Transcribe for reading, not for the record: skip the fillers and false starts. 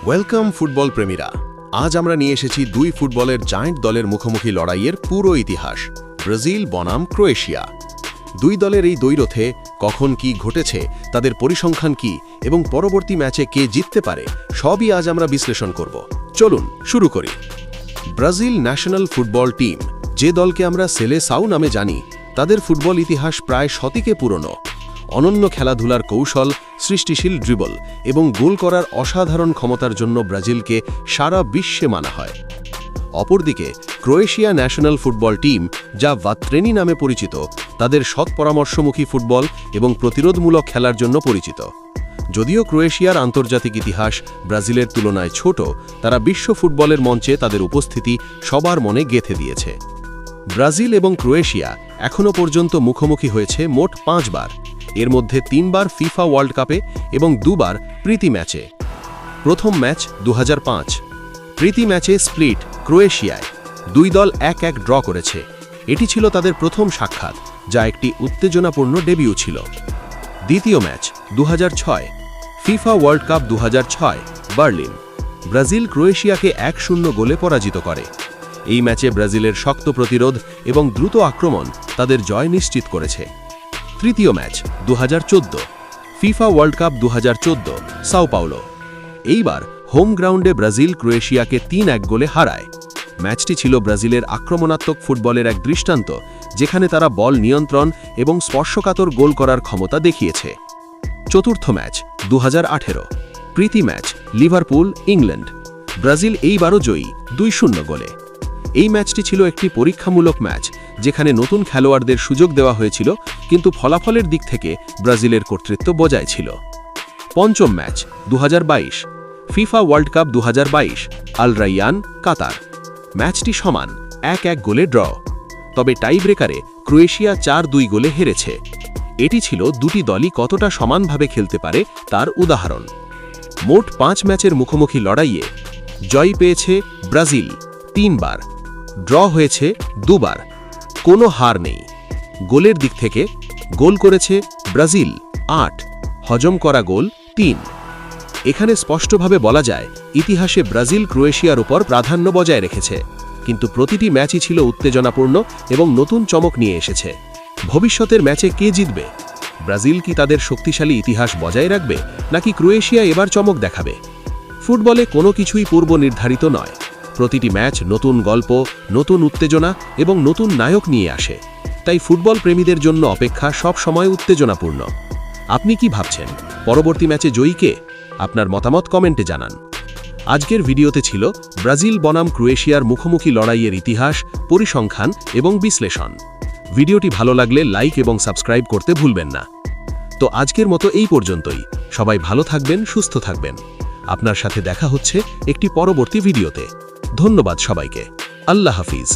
Welcome football প্রেমীরা। আজ আমরা নিয়ে এসেছি দুই ফুটবলের জায়ান্ট দলের মুখোমুখি লড়াইয়ের পুরো ইতিহাস, ব্রাজিল বনাম ক্রোয়েশিয়া। দুই দলের এই দ্বৈরথে কখন কি ঘটেছে, তাদের পরিসংখ্যান কি এবং পরবর্তী ম্যাচে কে জিততে পারে, সবই আজ আমরা বিশ্লেষণ করব। চলুন শুরু করি। ব্রাজিল ন্যাশনাল ফুটবল টিম, যে দলকে আমরা সেলেসাও নামে জানি, তাদের ফুটবল ইতিহাস প্রায় শতিকে পুরনো। অনন্য খেলাধুলার কৌশল, সৃষ্টিশীল ড্রিবল এবং গোল করার অসাধারণ ক্ষমতার জন্য ব্রাজিলকে সারা বিশ্বে মানা হয়। অপরদিকে ক্রোয়েশিয়া ন্যাশনাল ফুটবল টিম, যা ভাত্রেনি নামে পরিচিত, তাদের সৎ পরামর্শমুখী ফুটবল এবং প্রতিরোধমূলক খেলার জন্য পরিচিত। যদিও ক্রোয়েশিয়ার আন্তর্জাতিক ইতিহাস ব্রাজিলের তুলনায় ছোট, তারা বিশ্ব ফুটবলের মঞ্চে তাদের উপস্থিতি সবার মনে গেঁথে দিয়েছে। ব্রাজিল এবং ক্রোয়েশিয়া এখনও পর্যন্ত মুখোমুখি হয়েছে মোট 5 বার, এর মধ্যে 3 বার ফিফা ওয়ার্ল্ড কাপে এবং 2 বার প্রীতি ম্যাচে। প্রথম ম্যাচ 2005, প্রীতি ম্যাচে স্প্লিট ক্রোয়েশিয়ায়, দুই দল 1-1 ড্র করেছে। এটি ছিল তাদের প্রথম সাক্ষাৎ, যা একটি উত্তেজনাপূর্ণ ডেবিউ ছিল। দ্বিতীয় match 2006, FIFA World cup 2006 Berlin, Brazil ক্রোয়েশিয়াকে 1-0 গোলে পরাজিত করে। এই ম্যাচে ব্রাজিলের শক্ত প্রতিরোধ এবং দ্রুত আক্রমণ তাদের জয় নিশ্চিত করেছে। তৃতীয় match 2014, FIFA World Cup 2014 Sao Paulo, এইবার হোম গ্রাউন্ডে ব্রাজিল ক্রোয়েশিয়াকে 3-1 গোলে হারায়। ম্যাচটি ছিল ব্রাজিলের আক্রমণাত্মক ফুটবলের এক দৃষ্টান্ত, যেখানে তারা বল নিয়ন্ত্রণ এবং স্পর্শকাতর গোল করার ক্ষমতা দেখিয়েছে। চতুর্থ ম্যাচ 2018, প্রীতি ম্যাচ লিভারপুল ইংল্যান্ড, ব্রাজিল এইবারও জয়ী 2-0 গোলে। এই ম্যাচটি ছিল একটি পরীক্ষামূলক ম্যাচ, যেখানে নতুন খেলোয়াড়দের সুযোগ দেওয়া হয়েছিল, কিন্তু ফলাফলের দিক থেকে ব্রাজিলের কর্তৃত্ব বজায় ছিল। পঞ্চম ম্যাচ 2022, ফিফা ওয়ার্ল্ড কাপ 2022 আল রাইয়ান কাতার, ম্যাচটি সমান 1-1 গোলে ড্র, তবে টাই ব্রেকারে ক্রোয়েশিয়া 4-2 গোলে হেরেছে। এটি ছিল দুটি দলই কতটা সমানভাবে খেলতে পারে তার উদাহরণ। মোট 5 ম্যাচের মুখোমুখি লড়াইয়ে জয় পেয়েছে ব্রাজিল 3 বার, ড্র হয়েছে 2 বার, কোনো হার নেই। গোলের দিক থেকে গোল করেছে ব্রাজিল 8, হজম করা গোল 3। এখানে স্পষ্টভাবে বলা যায়, ইতিহাসে ব্রাজিল ক্রোয়েশিয়ার উপর প্রাধান্য বজায় রেখেছে, কিন্তু প্রতিটি ম্যাচই ছিল উত্তেজনাপূর্ণ এবং নতুন চমক নিয়ে এসেছে। ভবিষ্যতের ম্যাচে কে জিতবে? ব্রাজিল কি তাদের শক্তিশালী ইতিহাস বজায় রাখবে, নাকি ক্রোয়েশিয়া এবার চমক দেখাবে? ফুটবলে কোনো কিছুই পূর্ব নির্ধারিত নয়। প্রতিটি ম্যাচ নতুন গল্প, নতুন উত্তেজনা এবং নতুন নায়ক নিয়ে আসে। তাই ফুটবল প্রেমীদের জন্য অপেক্ষা সব সময় উত্তেজনাপূর্ণ। আপনি কি ভাবছেন, পরবর্তী ম্যাচে জয়ী কে? আপনার মতামত কমেন্টে জানান। আজকের ভিডিওতে ছিল ব্রাজিল বনাম ক্রোয়েশিয়ার মুখোমুখি লড়াইয়ের ইতিহাস, পরিসংখ্যান এবং বিশ্লেষণ। ভিডিওটি ভালো লাগলে লাইক এবং সাবস্ক্রাইব করতে ভুলবেন না। তো আজকের মতো এই পর্যন্তই। সবাই ভালো থাকবেন, সুস্থ থাকবেন। আপনার সাথে দেখা হচ্ছে একটি পরবর্তী ভিডিওতে। ধন্যবাদ সবাইকে। আল্লাহ হাফিজ।